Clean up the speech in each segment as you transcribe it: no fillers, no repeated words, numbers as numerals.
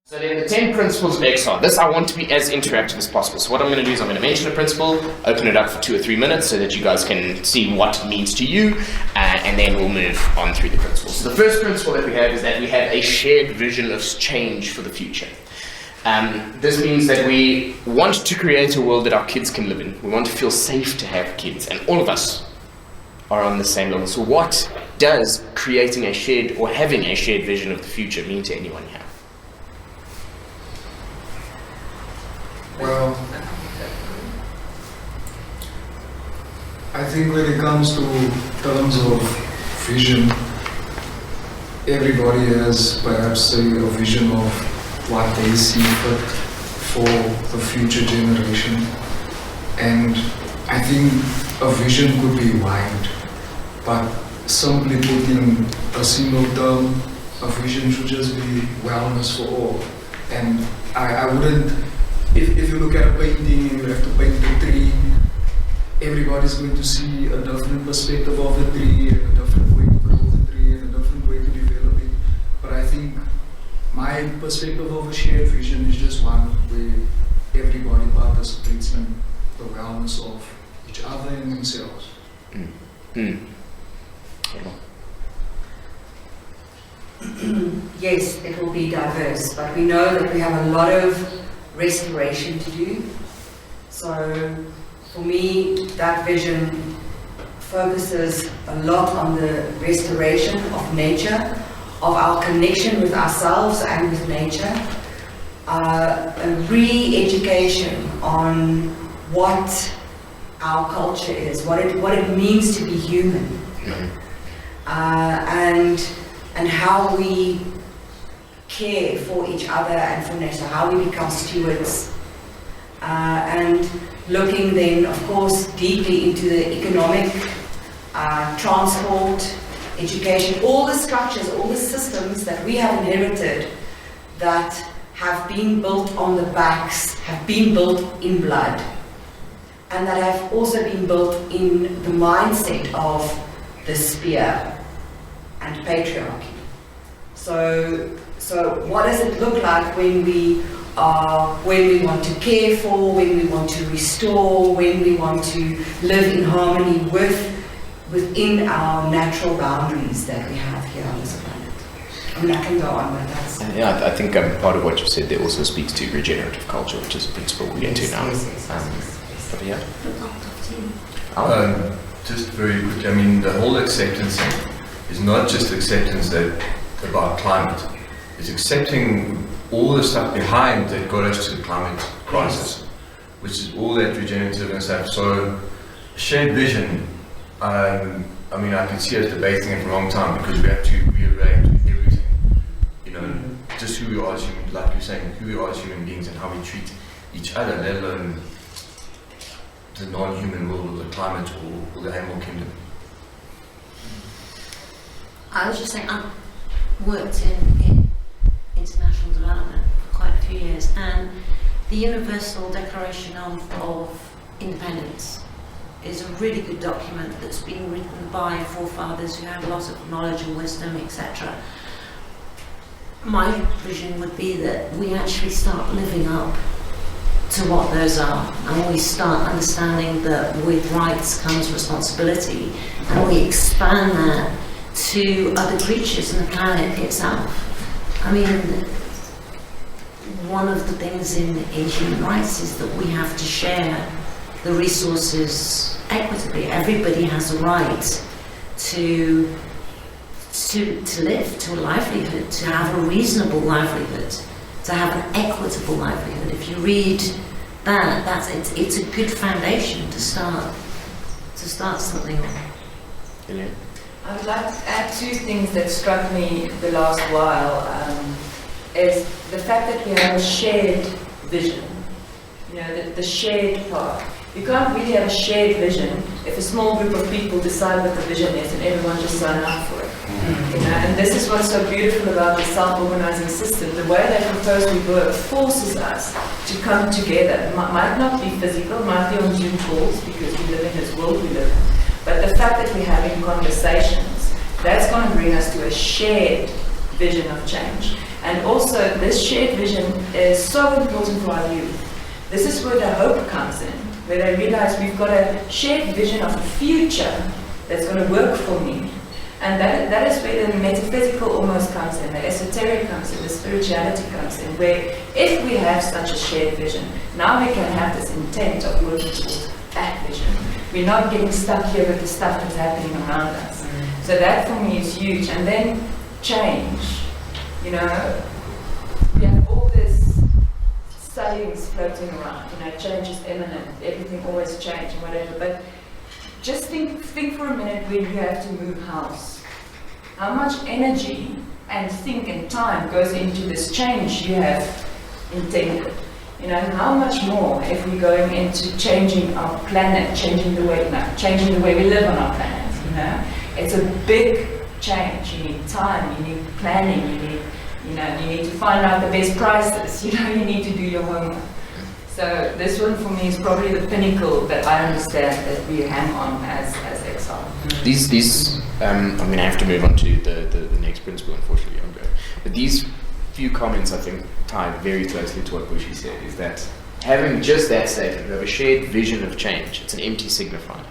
So then the 10 principles of XR. This I want to be as interactive as possible. So what I'm going to do is I'm going to mention a principle, open it up for 2 or 3 minutes so that you guys can see what it means to you, and then we'll move on through the principles. So the first principle that we have is that we have a shared vision of change for the future. This means that we want to create a world that our kids can live in. We want to feel safe to have kids, and all of us are on the same level. So what does creating a shared or having a shared vision of the future mean to anyone here? Well, I think when it comes to terms of vision, everybody has perhaps a vision of what they see fit for the future generation. And I think a vision could be wide, but simply putting a single term, a vision should just be wellness for all. And I wouldn't, if you look at a painting and you have to paint a tree, everybody's going to see a different perspective of the tree and a different way to grow the tree and a different way to develop it. But I think my perspective of a shared vision is just one where everybody participates in the wellness of each other and themselves. Yes, it will be diverse, but we know that we have a lot of restoration to do. So for me, that vision focuses a lot on the restoration of nature, of our connection with ourselves and with nature, a re-education on what our culture is, what it means to be human, and how we care for each other and for nature, how we become stewards, and looking then, of course, deeply into the economic, transport, education, all the structures, all the systems that we have inherited that have been built on the backs, have been built in blood, and that have also been built in the mindset of the spear and patriarchy. So what does it look like when we want to care for, when we want to restore, when we want to live in harmony within our natural boundaries that we have here on this planet? I mean, I can go on, but that's... Yeah, I think part of what you said there also speaks to regenerative culture, which is a principle we'll get to now. Over here. Just very quickly, I mean, the whole acceptance is not just acceptance about climate. It's accepting all the stuff behind that got us to the climate crisis, which is all that regenerative and stuff. So, shared vision, I mean, I can see us debating it for a long time because we have to rearrange everything. You know, just who we are as human, like you're saying, who we are as human beings and how we treat each other, let alone the non-human world or the climate or the animal kingdom. I was just saying, I've worked in international development for quite a few years, and the Universal Declaration of Independence is a really good document that's been written by forefathers who have lots of knowledge and wisdom, etc. My vision would be that we actually start living up to what those are, and we start understanding that with rights comes responsibility, and we expand that to other creatures and the planet itself. I mean, one of the things in human rights is that we have to share the resources equitably. Everybody has a right to live, to a livelihood, to have a reasonable livelihood, to have an equitable livelihood. If you read that, it's a good foundation to start something. Brilliant. I would like to add 2 things that struck me the last while, is the fact that we have a shared vision, you know, the shared part. You can't really have a shared vision if a small group of people decide what the vision is and everyone just sign up for it. You know, and this is what's so beautiful about the self-organizing system. The way they propose we work forces us to come together. It might not be physical, might be on Zoom calls because we live in this world we live in. But the fact that we're having conversations, that's going to bring us to a shared vision of change. And also, this shared vision is so important for our youth. This is where the hope comes in, where they realize we've got a shared vision of a future that's going to work for me. And that is where the metaphysical almost comes in, the esoteric comes in, the spirituality comes in, where if we have such a shared vision, now we can have this intent of working towards that vision. We're not getting stuck here with the stuff that's happening around us. So that for me is huge. And then change. You know, we have all this studies floating around. You know, change is imminent. Everything always changes and whatever. But just think for a minute when you have to move house. How much energy and think and time goes into this change you have intended? You know, how much more if we're going into changing our planet, changing the way we live on our planet, you know? It's a big change. You need time, you need planning, you need to find out the best prices, you know, you need to do your homework. So this one for me is probably the pinnacle that I understand that we hang on as Exile. I'm going to have to move on to the next principle, unfortunately, but these few comments I think tie very closely to what Bushi said, is that having just that statement, we have a shared vision of change, it's an empty signifier.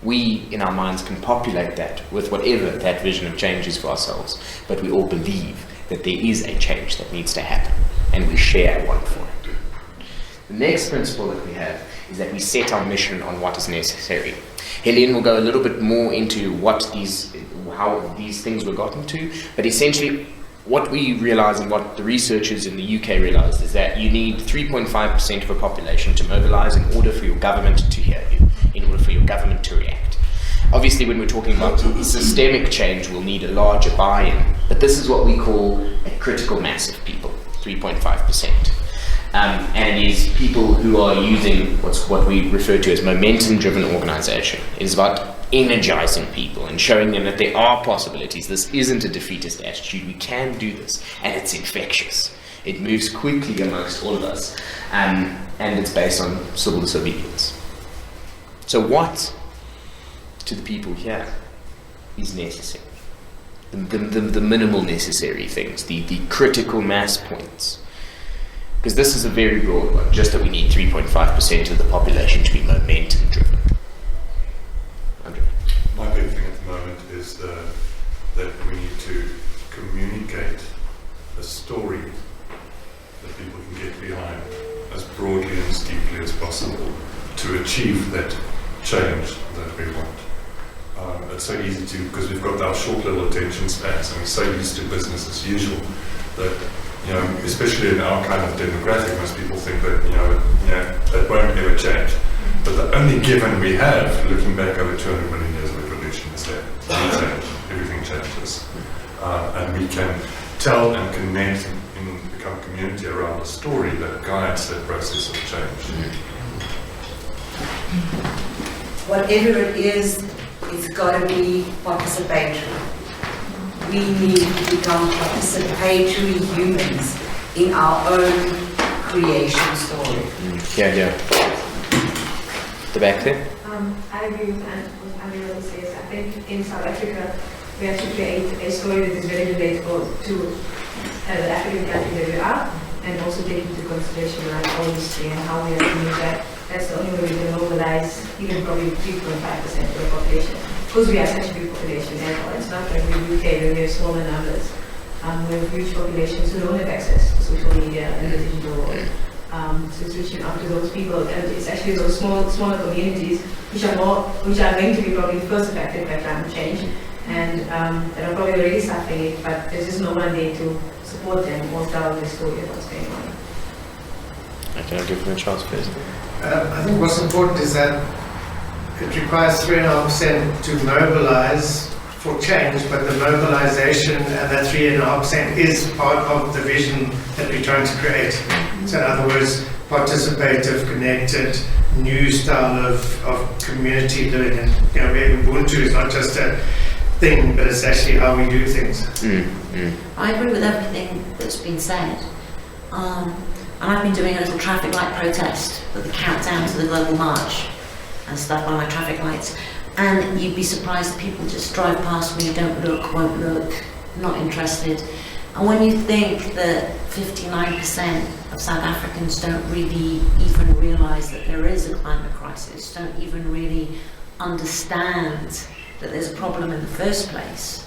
We, in our minds, can populate that with whatever that vision of change is for ourselves, but we all believe that there is a change that needs to happen, and we share one for it. The next principle that we have is that we set our mission on what is necessary. Helene will go a little bit more into how these things were gotten to, but essentially what we realize and what the researchers in the UK realized is that you need 3.5% of a population to mobilize in order for your government to hear you, in order for your government to react. Obviously, when we're talking about systemic change, we'll need a larger buy-in, but this is what we call a critical mass of people, 3.5%. And it is people who are using what we refer to as momentum-driven organization. It is about energizing people and showing them that there are possibilities. This isn't a defeatist attitude. We can do this, and it's infectious. It moves quickly amongst all of us, and it's based on civil disobedience. So what, to the people here, is necessary? The minimal necessary things, the critical mass points. Because this is a very broad one, just that we need 3.5% of the population to be momentum driven. Andre? My big thing at the moment is that we need to communicate a story that people can get behind as broadly and as deeply as possible to achieve that change that we want. It's so easy to, because we've got our short little attention spans and we're so used to business as usual that, you know, especially in our kind of demographic, most people think that, you know, that won't ever change. But the only given we have, looking back over 200 million years of evolution, is that everything changes. And we can tell and connect and become a community around a story that guides that process of change. Whatever it is, it's got to be participatory. We need to become participatory humans in our own creation story. Yeah. The back there? I agree with what says. I think in South Africa, we have to create a story that is very relatable to the African country that we are, and also take into consideration our own history and how we have to move that. That's the only way we can mobilize even probably 3.5% of the population. Because we are such a big population, and it's not like we're UK where we have smaller numbers. We have huge populations who don't have access to social media and the digital world. So it's reaching out to those people, and it's actually those smaller communities which are going to be probably first affected by climate change, and that are probably already suffering it, but there's just no one there to support them or tell the story of what's going on. Okay, I'll give them a chance, please. I think what's important is that it requires 3.5% to mobilize for change, but the mobilization and that 3.5% is part of the vision that we're trying to create. So in other words, participative, connected, new style of community living. And Ubuntu is not just a thing, but it's actually how we do things. I agree with everything that's been said. And I've been doing a little traffic light protest with the countdown to the global march and stuff by my traffic lights. And you'd be surprised that people just drive past me, don't look, won't look, not interested. And when you think that 59% of South Africans don't really even realise that there is a climate crisis, don't even really understand that there's a problem in the first place,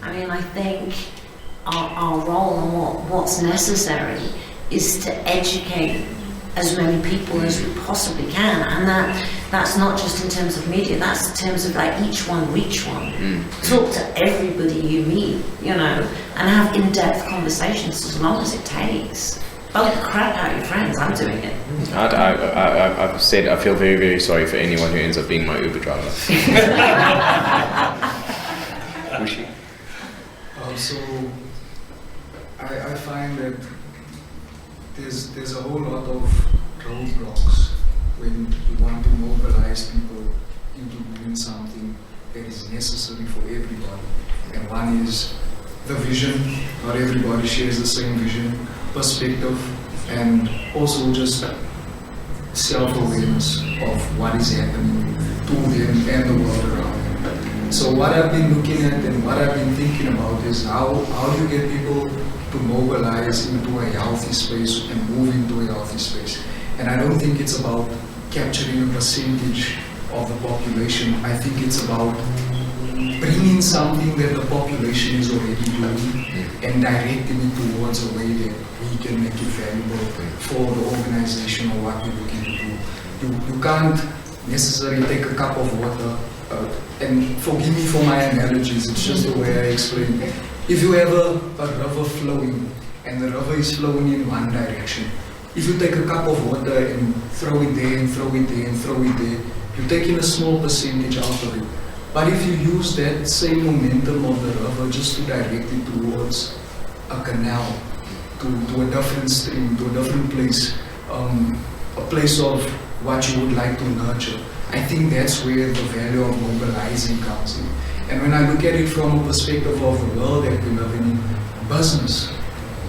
I mean, I think our role and what's necessary is to educate as many people as we possibly can, and that's not just in terms of media, that's in terms of like each one reach one. Talk to everybody you meet, you know, and have in-depth conversations as long as it takes. Bug the crap out of your friends, I'm doing it. I've said I feel very, very sorry for anyone who ends up being my Uber driver. Bushi? So I find that there's a whole lot of roadblocks when you want to mobilize people into doing something that is necessary for everybody. And one is the vision. Not everybody shares the same vision, perspective, and also just self-awareness of what is happening to them and the world around them. So what I've been looking at and what I've been thinking about is how you get people to mobilize into a healthy space and move into a healthy space. And I don't think it's about capturing a percentage of the population. I think it's about bringing something that the population is already doing and directing it towards a way that we can make it valuable for the organization or what we're looking to do. You can't necessarily take a cup of water, and forgive me for my analogies, it's just the way I explain it. If you have a river flowing and the river is flowing in one direction, if you take a cup of water and throw it there and throw it there and throw it there, you're taking a small percentage out of it. But if you use that same momentum of the river just to direct it towards a canal, to a different stream, to a different place, a place of what you would like to nurture, I think that's where the value of mobilizing comes in. And when I look at it from a perspective of the world that we live in, business,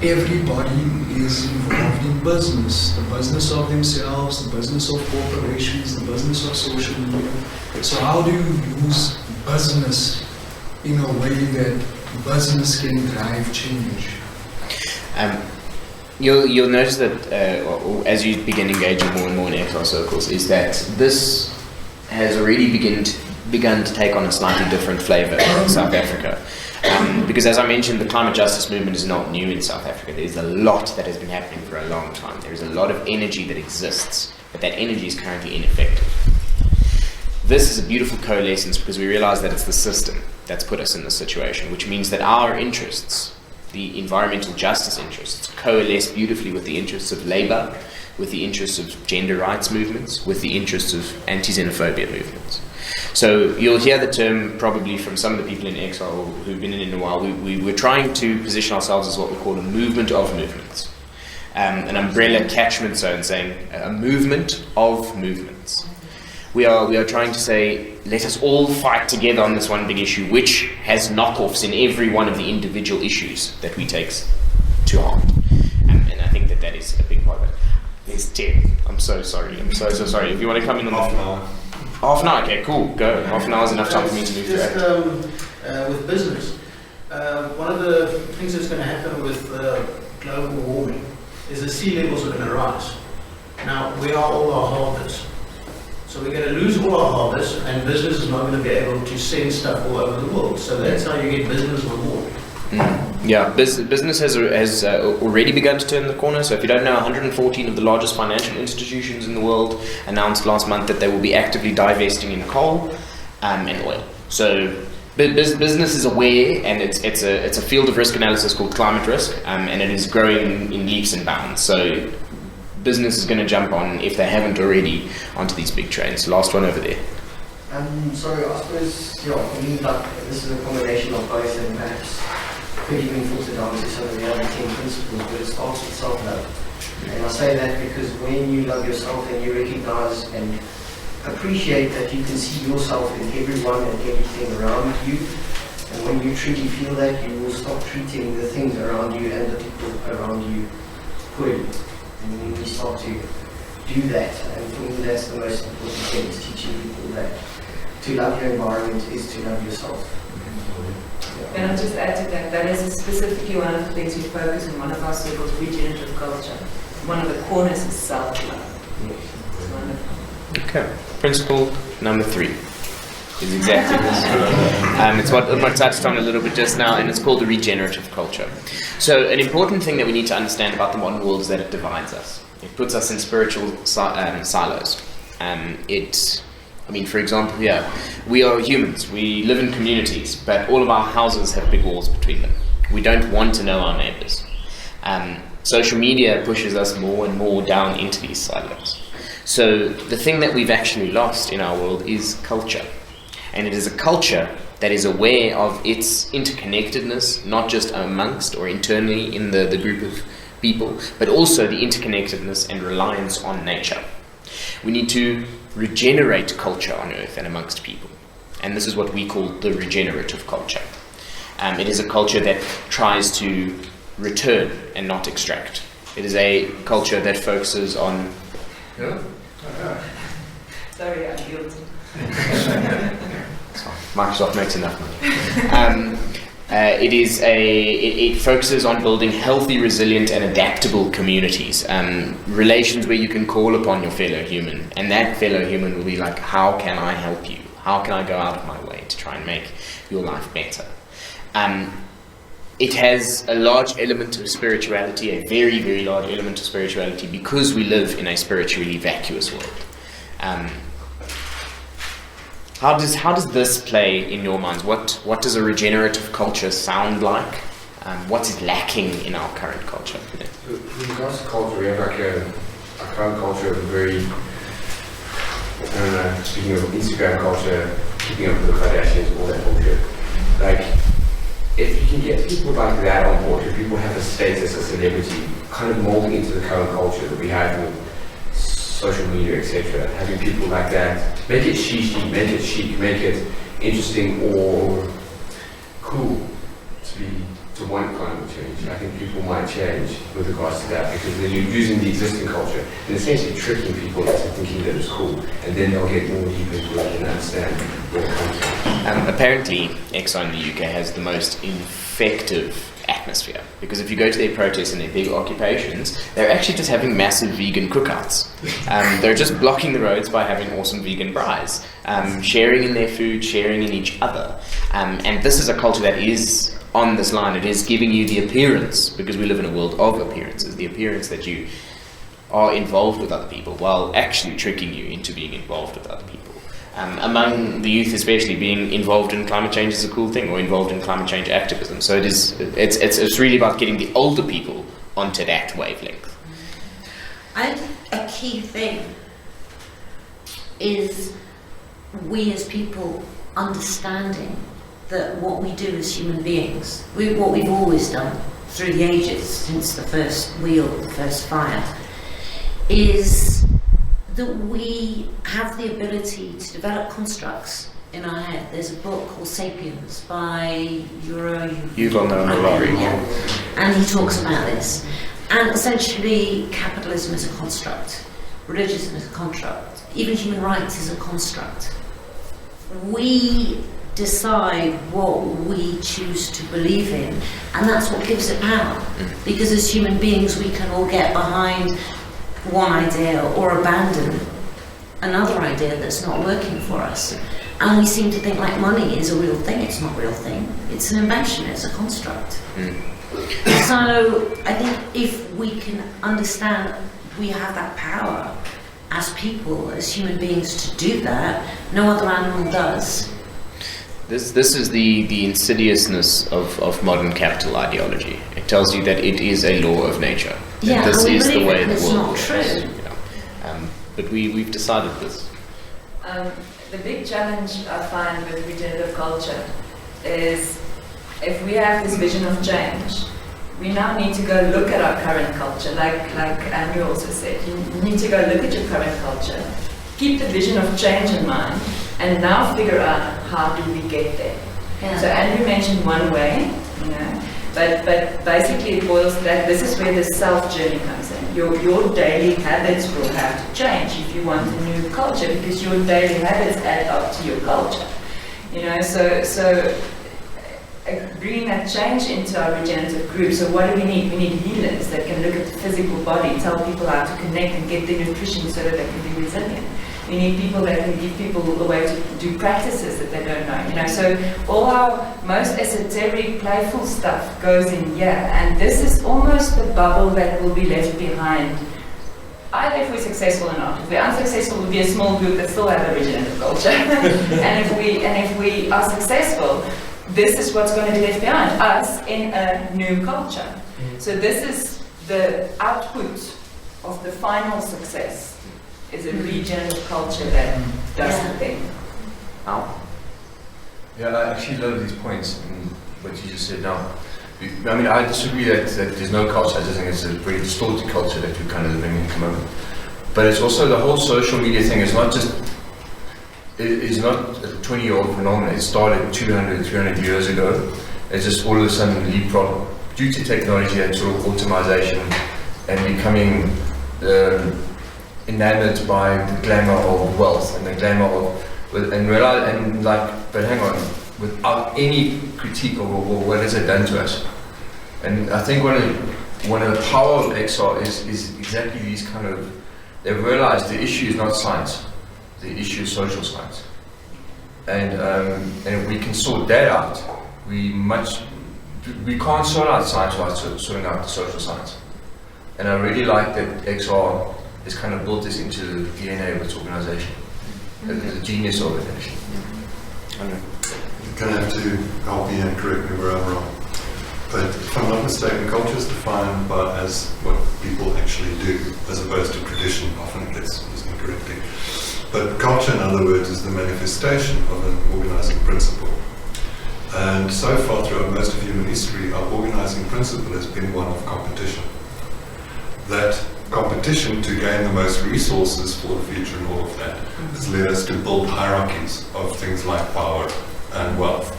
everybody is involved in business. The business of themselves, the business of corporations, the business of social media. So how do you use business in a way that business can drive change? You'll notice that as you begin engaging more and more in XR circles, is that this has already begun to take on a slightly different flavour in South Africa. Because as I mentioned, the climate justice movement is not new in South Africa. There's a lot that has been happening for a long time. There's a lot of energy that exists, but that energy is currently ineffective. This is a beautiful coalescence because we realize that it's the system that's put us in this situation, which means that our interests, the environmental justice interests, coalesce beautifully with the interests of labour, with the interests of gender rights movements, with the interests of anti-xenophobia movements. So you'll hear the term probably from some of the people in exile who've been in it a while. We're trying to position ourselves as what we call a movement of movements. An umbrella catchment zone saying a movement of movements. We are trying to say, let us all fight together on this one big issue, which has knockoffs in every one of the individual issues that we take to heart. And I think that is a big part of it. There's Ted. I'm so sorry. I'm so sorry. If you want to come in on the floor. Half an hour, okay, cool, go. Half an hour is enough time for me to move through it. With business, one of the things that's going to happen with global warming is the sea levels are going to rise. Now, we are all our harbours. So we're going to lose all our harbours, and business is not going to be able to send stuff all over the world. So that's how you get business on board. Yeah, business has already begun to turn the corner. So if you don't know, 114 of the largest financial institutions in the world announced last month that they will be actively divesting in coal and oil. So business is aware, and it's a field of risk analysis called climate risk, and it is growing in leaps and bounds. So business is going to jump on, if they haven't already, onto these big trains. Last one over there. So I suppose, for me, this is a combination of both, and perhaps could even filter down to some of the other 10 principles, but it starts with self-love. And I say that because when you love yourself and you recognize and appreciate that you can see yourself in everyone and everything around you, and when you truly feel that, you will stop treating the things around you and the people around you poorly. And when you start to do that, and for me that's the most important thing, is teaching people that to love your environment is to love yourself. Can I just add to that? That is specifically one of the things we focus on, one of our circles, regenerative culture. One of the corners is self-love. It's wonderful. Okay. Principle number 3 is exactly this. It's what I touched on a little bit just now, and it's called the regenerative culture. So an important thing that we need to understand about the modern world is that it divides us. It puts us in spiritual silos. For example, we are humans. We live in communities, but all of our houses have big walls between them. We don't want to know our neighbors. Social media pushes us more and more down into these silos. So the thing that we've actually lost in our world is culture. And it is a culture that is aware of its interconnectedness, not just amongst or internally in the group of people, but also the interconnectedness and reliance on nature. We need to regenerate culture on earth and amongst people. And this is what we call the regenerative culture. It is a culture that tries to return and not extract. It is a culture that focuses on... Sorry, I'm guilty. Microsoft makes enough money. It focuses on building healthy, resilient and adaptable communities, relations where you can call upon your fellow human, and that fellow human will be like, how can I help you? How can I go out of my way to try and make your life better? It has a large element of spirituality, a very, very large element of spirituality, because we live in a spiritually vacuous world. How does this play in your minds? What does a regenerative culture sound like? What is lacking in our current culture? With regards to culture, we have like a current culture of a very, speaking of Instagram culture, keeping up with the Kardashians, all that bullshit. Like, if you can get people like that on board, if people have a status, a celebrity, kind of molding into the current culture that we have with social media, etc., having people like that, make it chic, make it chic, make it interesting or cool to want climate change. I think people might change with regards to that, because then you're using the existing culture and essentially tricking people into thinking that it's cool, and then they'll get more deep into it and understand where it comes from. Apparently, Exxon in the UK has the most effective atmosphere, because if you go to their protests and their big occupations, they're actually just having massive vegan cookouts. They're just blocking the roads by having awesome vegan braais, sharing in their food, sharing in each other. And this is a culture that is on this line. It is giving you the appearance, because we live in a world of appearances, the appearance that you are involved with other people, while actually tricking you into being involved with other people. Among the youth especially, being involved in climate change is a cool thing, or involved in climate change activism. So it's really about getting the older people onto that wavelength. I think a key thing is we as people understanding that what we do as human beings, what we've always done through the ages, since the first wheel, the first fire, is that we have the ability to develop constructs in our head. There's a book called Sapiens by Yuval Noah Harari. Yeah. And he talks about this. And essentially, capitalism is a construct, religion is a construct, even human rights is a construct. We decide what we choose to believe in, and that's what gives it power. Because as human beings, we can all get behind one idea or abandon another idea that's not working for us. And we seem to think like money is a real thing. It's not a real thing. It's an invention. It's a construct. So I think if we can understand we have that power as people, as human beings, to do that, no other animal does. This is the insidiousness of modern capital ideology. It tells you that it is a law of nature. Yeah, this is the way the it's world not works. true. But we've decided this. The big challenge I find with regenerative culture is, if we have this vision of change, we now need to go look at our current culture, like Andrew also said. You need to go look at your current culture, keep the vision of change in mind, and now figure out how do we get there. Yeah. So Andrew mentioned one way, but basically it boils to that. This is where the self journey comes in. Your daily habits will have to change if you want a new culture, because your daily habits add up to your culture. So bringing that change into our regenerative group. So what do we need? We need healers that can look at the physical body, tell people how to connect and get their nutrition so that they can be resilient. We need people that can give people a way to do practices that they don't know. You know, so all our most esoteric, playful stuff goes in here, and this is almost the bubble that will be left behind. Either if we're successful or not. If we're unsuccessful, we'll be a small group that still have a regenerative culture. and if we are successful, this is what's going to be left behind, us in a new culture. So this is the output of the final success, is a regenerative culture that does the thing. Yeah, I actually love these points and what you just said now. I mean, I disagree that there's no culture. I just think it's a very distorted culture that we're kind of living in at the moment. But it's also the whole social media thing is not just, it is not a 20-year-old phenomenon. It started 200, 300 years ago. It's just all of a sudden leapfrog due to technology and sort of automation and becoming enamored by the glamour of wealth and the glamour of, and realize, and like, but hang on, without any critique of what has it done to us. And I think one of the power of XR is exactly these kind of, they've realized the issue is not science, the issue is social science. And if we can sort that out, we can't sort out science without sorting out the social science. And I really like that XR has kind of built this into the DNA of its organization. It's a genius organization. You're going to have to help me and correct me where I'm wrong. But if I'm not mistaken, culture is defined as what people actually do, as opposed to tradition, often gets used incorrectly. But culture, in other words, is the manifestation of an organizing principle. And so far throughout most of human history, our organizing principle has been one of competition. That competition to gain the most resources for the future and all of that has led us to build hierarchies of things like power and wealth,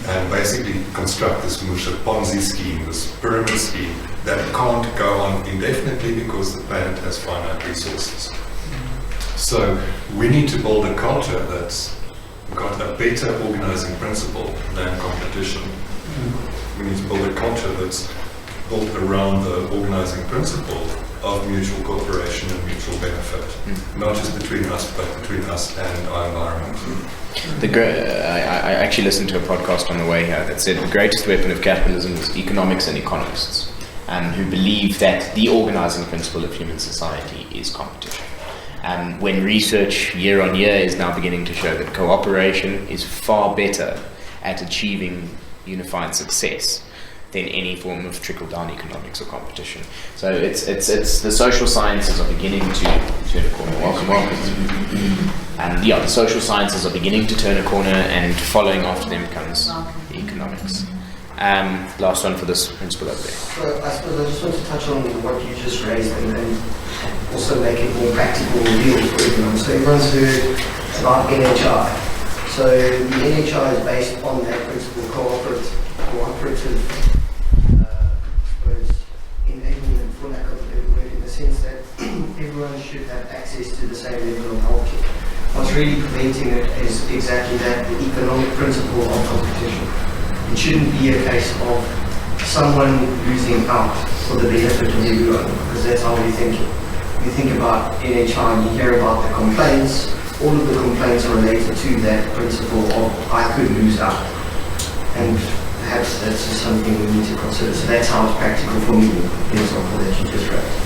and basically construct this Ponzi scheme, this pyramid scheme that can't go on indefinitely because the planet has finite resources. So we need to build a culture that's got a better organizing principle than competition. We need to build a culture that's built around the organizing principle of mutual cooperation and mutual benefit, not just between us, but between us and our environment. I actually listened to a podcast on the way here that said the greatest weapon of capitalism is economics and economists, who believe that the organizing principle of human society is competition. When research year on year is now beginning to show that cooperation is far better at achieving unified success than any form of trickle-down economics or competition. So it's the social sciences are beginning to turn a corner. Welcome. And the social sciences are beginning to turn a corner, and following after them comes the economics. Last one for this principle over there. So I suppose I just want to touch on what you just raised and also make it more practical and real for everyone. So everyone's heard about NHI. So the NHI is based on that principle, cooperative enablement, for lack of a better word, in the sense that everyone should have access to the same level of healthcare. What's really preventing it is exactly that, the economic principle of competition. It shouldn't be a case of someone losing out for the benefit of everyone, because that's how we think. You think about NHI and you hear about the complaints, all of the complaints are related to that principle of I could lose out. And perhaps that's just something we need to consider. So that's how it's practical for me, in the example that you just raised.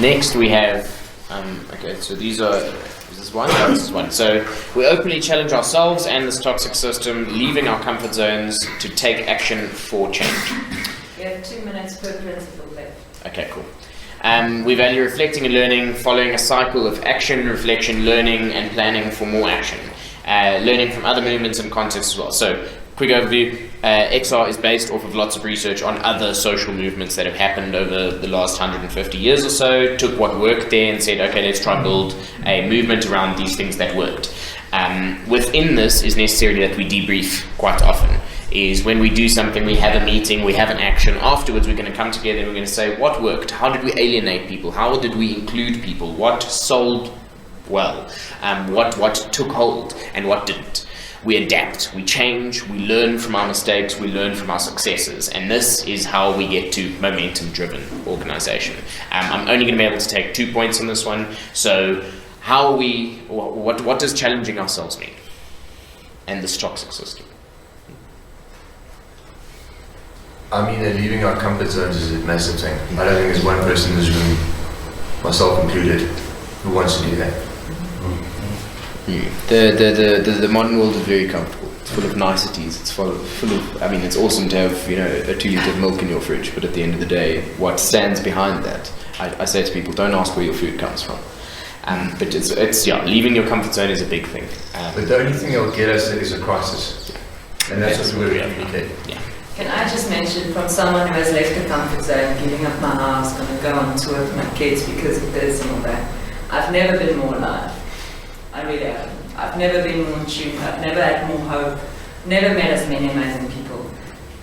Next we have, so this is one. So we openly challenge ourselves and this toxic system, leaving our comfort zones to take action for change. We have 2 minutes per principle left. Okay, cool. We value reflecting and learning, following a cycle of action, reflection, learning, and planning for more action. Learning from other movements and contexts as well. So, quick overview, XR is based off of lots of research on other social movements that have happened over the last 150 years or so, took what worked there and said, okay, let's try and build a movement around these things that worked. Within this is necessarily that we debrief quite often. Is when we do something, we have a meeting, we have an action, afterwards we're going to come together and we're going to say what worked, how did we alienate people, how did we include people, what sold well, what took hold and what didn't. We adapt, we change, we learn from our mistakes, we learn from our successes, and this is how we get to momentum-driven organisation. I'm only going to be able to take 2 points on this one. So, how are we? What does challenging ourselves mean? And this toxic system. I mean, that leaving our comfort zones is a massive thing. I don't think there's one person in this room, myself included, who wants to do that. The modern world is very comfortable. It's full of niceties. It's full of. I mean, it's awesome to have a 2 litre of milk in your fridge, but at the end of the day, what stands behind that? I say to people, don't ask where your food comes from. But it's leaving your comfort zone is a big thing. But the only thing that will get us is a crisis, and that's what we're communicating. Yeah. Can I just mention, from someone who has left the comfort zone, giving up my house, going to go on tour with my kids because of this and all that, I've never been more alive. I really haven't. I've never been more in tune. I've never had more hope. Never met as many amazing people.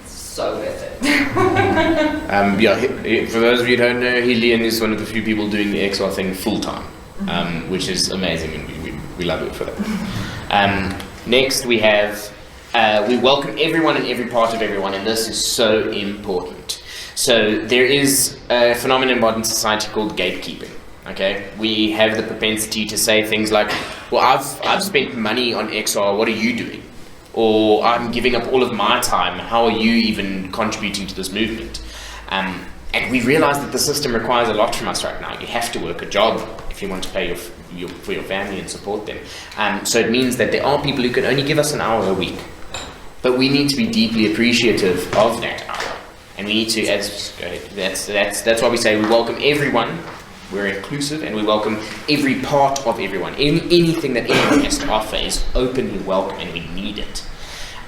It's so worth it. For those of you who don't know, Helian is one of the few people doing the XR thing full time, which is amazing, and we love it for that. Next, we have. We welcome everyone and every part of everyone, and this is so important. So there is a phenomenon in modern society called gatekeeping. Okay, we have the propensity to say things like, "Well, I've spent money on XR. What are you doing?" Or "I'm giving up all of my time. How are you even contributing to this movement?" And we realize that the system requires a lot from us right now. You have to work a job if you want to pay for your family and support them. So it means that there are people who can only give us an hour a week. But we need to be deeply appreciative of that hour, and we need to. That's why we say we welcome everyone. We're inclusive, and we welcome every part of everyone. Anything that anyone has to offer is openly welcome, and we need it.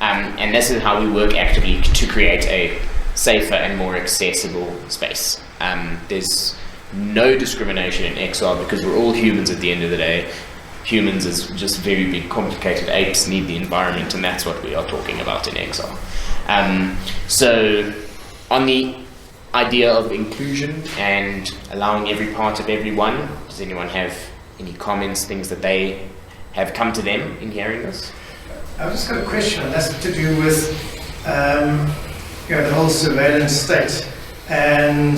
And this is how we work actively to create a safer and more accessible space. There's no discrimination in XR because we're all humans at the end of the day. Humans as just very big complicated apes need the environment, and that's what we are talking about in XR. So on the idea of inclusion and allowing every part of everyone, does anyone have any comments, things that they have come to them in hearing this? I've just got a question, and that's to do with the whole surveillance state, and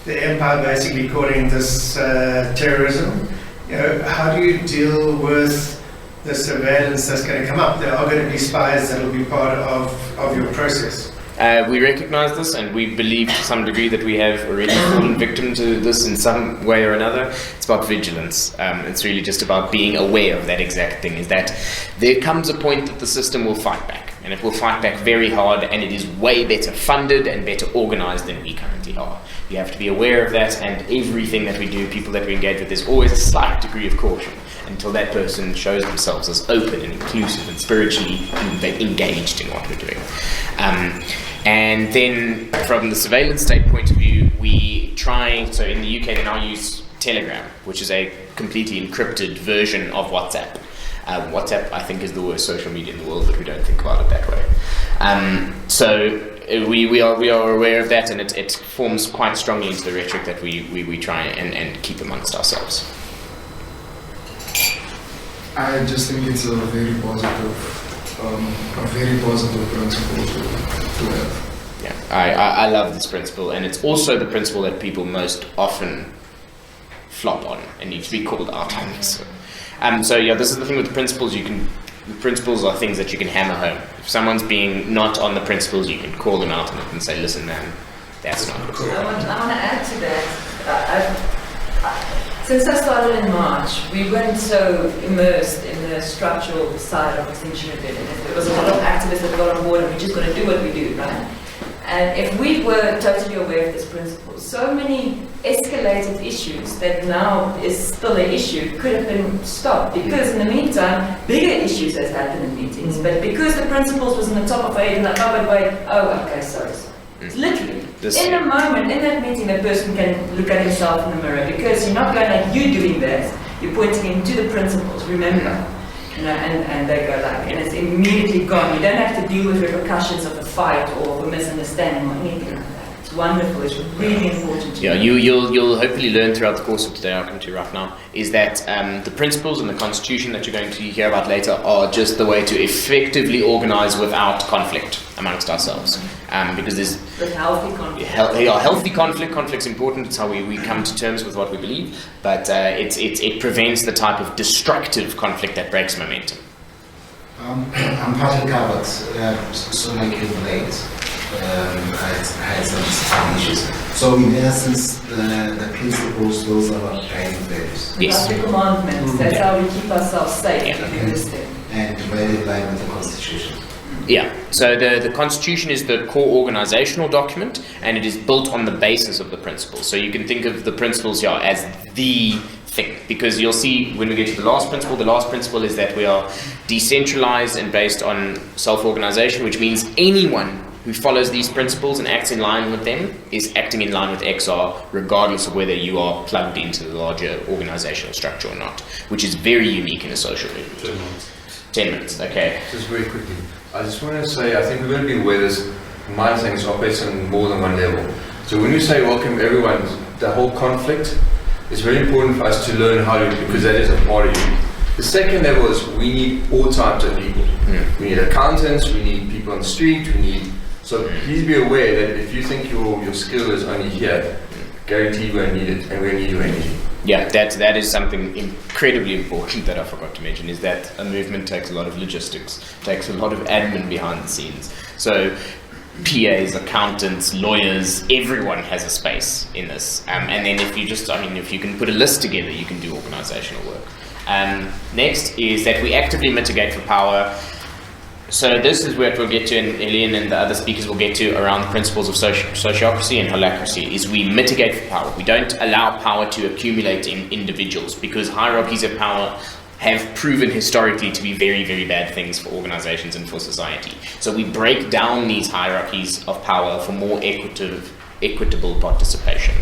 the empire basically calling this terrorism. How do you deal with the surveillance that's going to come up? There are going to be spies that will be part of your process. We recognize this, and we believe to some degree that we have already fallen victim to this in some way or another. It's about vigilance. It's really just about being aware of that exact thing, is that there comes a point that the system will fight back, and it will fight back very hard, and it is way better funded and better organized than we currently are. You have to be aware of that, and everything that we do, people that we engage with, there's always a slight degree of caution until that person shows themselves as open and inclusive and spiritually engaged in what we're doing. And then from the surveillance state point of view, we try, so in the UK they now use Telegram, which is a completely encrypted version of WhatsApp. WhatsApp, I think, is the worst social media in the world, but we don't think about it that way. So we are aware of that, and it forms quite strongly into the rhetoric that we try and keep amongst ourselves. I just think it's a very positive principle to have. Yeah, I love this principle, and it's also the principle that people most often flop on and need to be called out on. So this is the thing with the principles. The principles are things that you can hammer home. If someone's being not on the principles, you can call them out on it and say, "Listen, man, that's not good." I want to add to that. Since I started in March, we weren't so immersed in the structural side of Extinction Rebellion. There was a lot of activists that got on board, and we just got to do what we do, right? And if we were totally aware of this principle, so many escalated issues that now is still an issue could have been stopped, because in the meantime, bigger issues has happened in meetings, but because the principles was on the top of our head, like, oh, but wait, sorry. It's literally, in a moment, in that meeting, that person can look at himself in the mirror, because you're not going like, you doing that, you're pointing him to the principles, remember? And they go like, and it's immediately gone. You don't have to deal with repercussions of a fight or of a misunderstanding or anything like that. It's wonderful. It's really important to Yeah, know. you'll hopefully learn throughout the course of today, I'll come to right now, is that the principles and the constitution that you're going to hear about later are just the way to effectively organize without conflict amongst ourselves. Because there's With healthy conflict. healthy conflict. Conflict's important. It's how we come to terms with what we believe. But it prevents the type of destructive conflict that breaks momentum. I'm partly covered, so like you late. I had some issues. So in essence, the principles, those are our guiding values. Yes. The commandments. That's how we keep ourselves safe. Yeah. To do this thing. And very in line with the Constitution. Yeah, so the Constitution is the core organizational document, and it is built on the basis of the principles. So you can think of the principles here as the thing, because you'll see when we get to the last principle is that we are decentralized and based on self-organization, which means anyone who follows these principles and acts in line with them is acting in line with XR, regardless of whether you are plugged into the larger organizational structure or not, which is very unique in a social movement. 10 minutes. 10 minutes, okay. Just very quickly, I just want to say, I think we're going to be aware this mind thing operates on more than one level. So when you say welcome everyone, the whole conflict, it's very important for us to learn how to, because that is a part of you. The second level is we need all types of people. We need accountants, we need people on the street, so please be aware that if you think your skill is only here, guarantee you won't need it, and we need your energy. Yeah, that is something incredibly important that I forgot to mention, is that a movement takes a lot of logistics, takes a lot of admin behind the scenes. So PAs, accountants, lawyers, everyone has a space in this. And then if you can put a list together, you can do organizational work. Next is that we actively mitigate for power. So this is what we'll get to, and Elian and the other speakers will get to, around the principles of sociocracy and holacracy, is we mitigate for power. We don't allow power to accumulate in individuals, because hierarchies of power have proven historically to be very, very bad things for organizations and for society. So we break down these hierarchies of power for more equitable participation.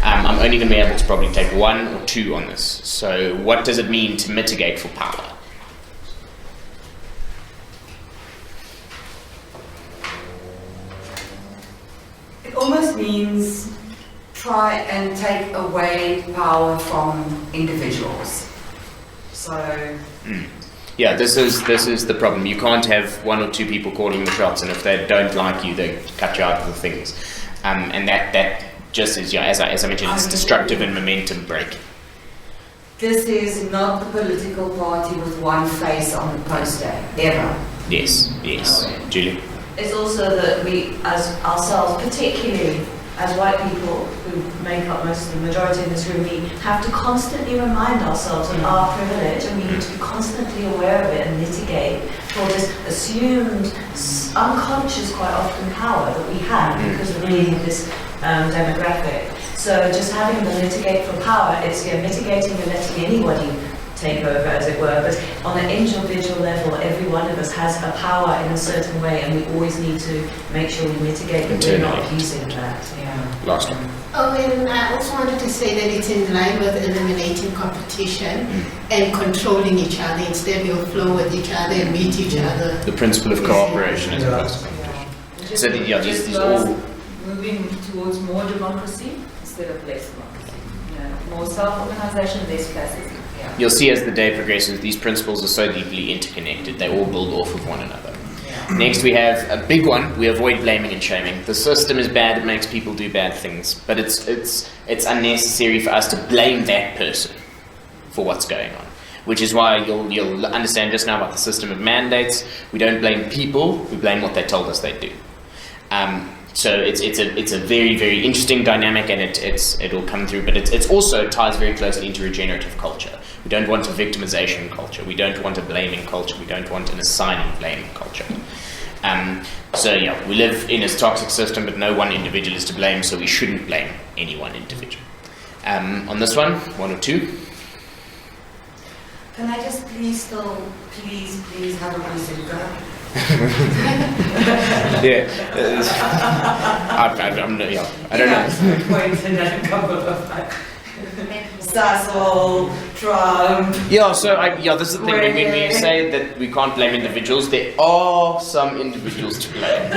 I'm only going to be able to probably take one or two on this. So what does it mean to mitigate for power? It almost means try and take away power from individuals. So yeah, this is the problem. You can't have one or two people calling the shots, and if they don't like you, they cut you out of the things. And that just is, as I mentioned, it's destructive and momentum breaking. this is not the political party with one face on the poster, ever. Yes. Julie? It's also that we, as ourselves, particularly as white people who make up most of the majority in this room, we have to constantly remind ourselves of our privilege, and we need to be constantly aware of it and mitigate for this assumed, unconscious, quite often, power that we have because of being this demographic. So just having the mitigate for power, it's mitigating and letting anybody take over, as it were, but on an individual level, every one of us has a power in a certain way, and we always need to make sure we mitigate that we're not using that. Last one. Oh, and I also wanted to say that it's in line with eliminating competition and controlling each other. Instead, we'll flow with each other and meet each other. The principle of cooperation as opposed to competition. So these all moving towards more democracy instead of less democracy. More self-organization, less classism. You'll see as the day progresses, these principles are so deeply interconnected. They all build off of one another. Next, we have a big one. We avoid blaming and shaming. The system is bad. It makes people do bad things. But it's unnecessary for us to blame that person for what's going on. Which is why you'll understand just now about the system of mandates. We don't blame people. We blame what they told us they'd do. So it's a very, very interesting dynamic, and it'll come through, but it also ties very closely into regenerative culture. We don't want a victimization culture. We don't want a blaming culture. We don't want an assigning blame culture. We live in a toxic system, but no one individual is to blame, so we shouldn't blame any one individual. On this one or two? Can I just please have a bazooka? I don't know. Sassel, Trump. This is the thing. When we say that we can't blame individuals, there are some individuals to blame.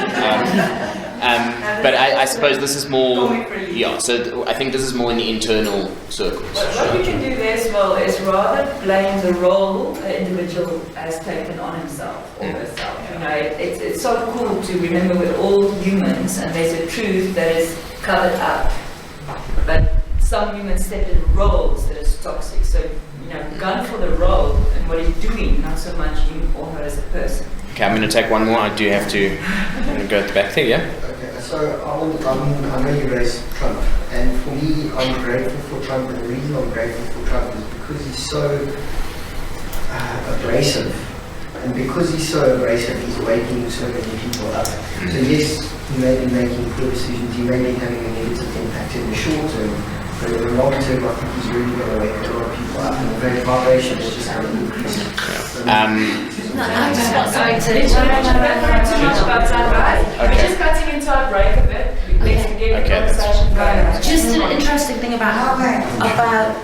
but I suppose this is more, Comic relief. yeah, so I think this is more in the internal circles. What we can do there as well is rather blame the role an individual has taken on himself or herself. You know, it's so cool to remember we're all humans and there's a truth that is covered up. But some humans step in roles that is toxic. So, you know, gun for the role and what he's doing, not so much you or her as a person. Okay, I'm going to take one more. I do have to go at the back there, yeah? Okay, so I know you raised Trump, and for me, I'm grateful for Trump, and the reason I'm grateful for Trump is because he's so abrasive, and because he's so abrasive, he's waking so many people up. So yes, he may be making poor decisions, he may be having a negative impact in the short term, but in the long term, I think he's really going to wake a lot of people up, and the vibration is just going to increase. I just got something to Too much about that, right? We're just cutting into our break a bit. Let's get the conversation going. Just an interesting thing about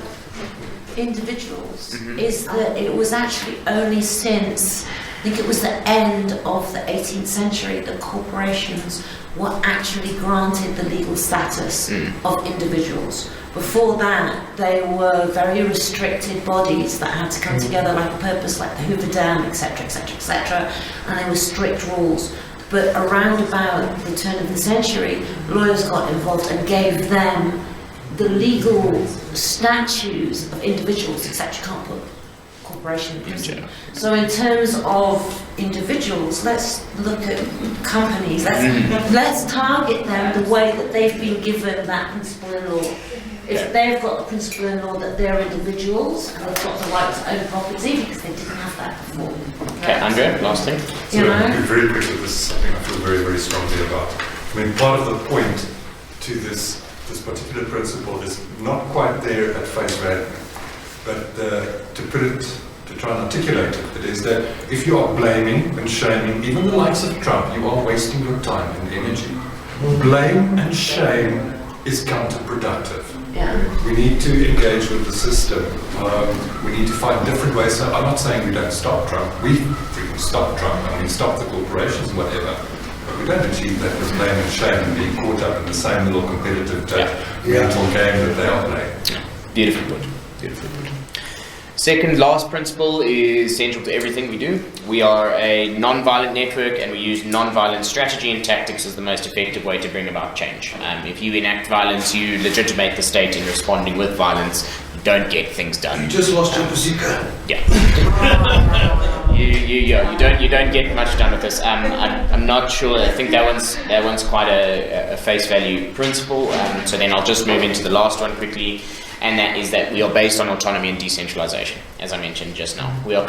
individuals is that it was actually only since, I think it was the end of the 18th century, that corporations were actually granted the legal status of individuals. Before that, they were very restricted bodies that had to come together like a purpose, like the Hoover Dam, etc., etc., etc., and there were strict rules. But around about the turn of the century, lawyers got involved and gave them the legal statues of individuals, etc. You can't put corporation in prison. So in terms of individuals, let's look at companies. Let's target them the way that they've been given that principle in law. If they've got the principle in law that they're individuals and they've got the right to own property because they didn't have that before. Okay, Andrea, last thing. So very quickly, this is something I feel very, very strongly about. I mean, part of the point to this particular principle is not quite there at face value, but to try and articulate it is that if you are blaming and shaming even the likes of Trump, you are wasting your time and energy. Blame and shame is counterproductive. We need to engage with the system. We need to find different ways. So I'm not saying we don't stop Trump. We stop Trump. I mean, stop the corporations, whatever. But we don't achieve that with blame and shame and being caught up in the same little competitive mental game that they are playing. Beautiful put. Beautiful put. Second, last principle is central to everything we do. We are a non-violent network and we use non-violent strategy and tactics as the most effective way to bring about change. If you enact violence, you legitimate the state in responding with violence. You don't get things done. You just lost your bazooka. Yeah. You don't get much done with this. I'm not sure. I think that one's quite a face value principle. So then I'll just move into the last one quickly. And that is that we are based on autonomy and decentralization, as I mentioned just now. We are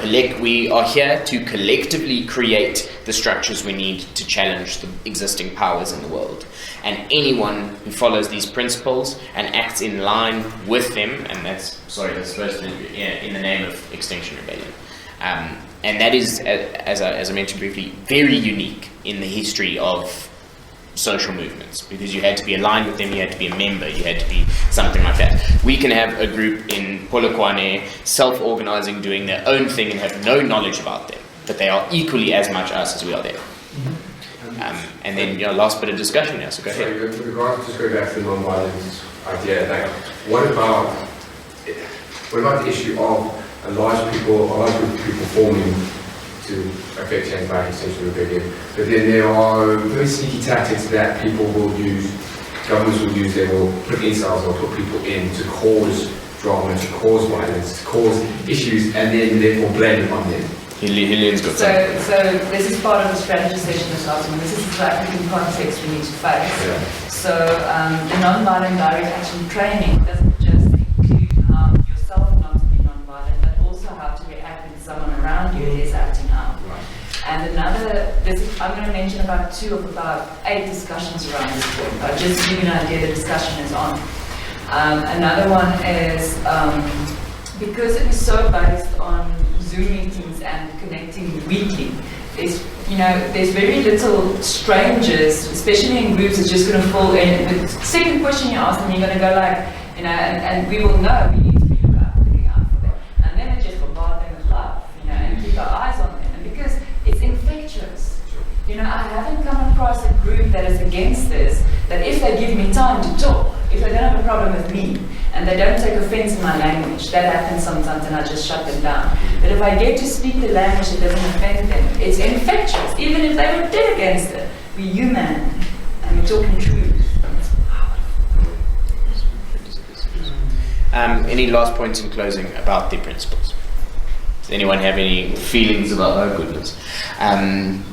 here to collectively create the structures we need to challenge the existing powers in the world. And anyone who follows these principles and acts in line with them, and that's supposed to be in the name of Extinction Rebellion. And that is, as I mentioned briefly, very unique in the history of social movements, because you had to be aligned with them, you had to be a member, you had to be something like that. We can have a group in Polokwane self-organizing, doing their own thing and have no knowledge about them, but they are equally as much us as we are them. And then last bit of discussion now, so go ahead. With regard to just going back to the non-violence idea, like, what about the issue of a large group of people forming to affect change by Extinction Rebellion, but then there are very sneaky tactics that people will use, governments will use. They will put insults or put people in to cause drama, to cause violence, to cause issues, and then therefore blame it on them. Hillian's got So this is part of the strategy session this afternoon. This is the African context we need to face. So the non-violent direct action training doesn't just include yourself not to be non-violent, but also how to react when someone around you is acting out. And I'm going to mention about 8 discussions around this point. I'll just give you an idea the discussion is on. Another one is, because it is so based on Zoom meetings and connecting weekly, there's very little strangers, especially in groups, that's just going to fall in. The second question you ask them, you're going to go like, and we will know we need to be looking out for them. And then it's just bombard them with love, and keep our eyes on them. And because it's infectious. I haven't come across a group that is against this that if they give me time to talk, if they don't have a problem with me, and they don't take offense in my language, that happens sometimes and I just shut them down. But if I get to speak the language that doesn't offend them, it's infectious, even if they were dead against it. We're human, and we're talking truth. Any last points in closing about the principles? Does anyone have any feelings about, oh goodness? Oh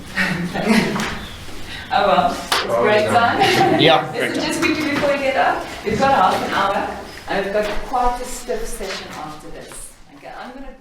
well, it's a great time. Yeah, great time. Just quickly before we get up, we've got half an hour, and we've got quite a stiff session after this. Okay, I'm going to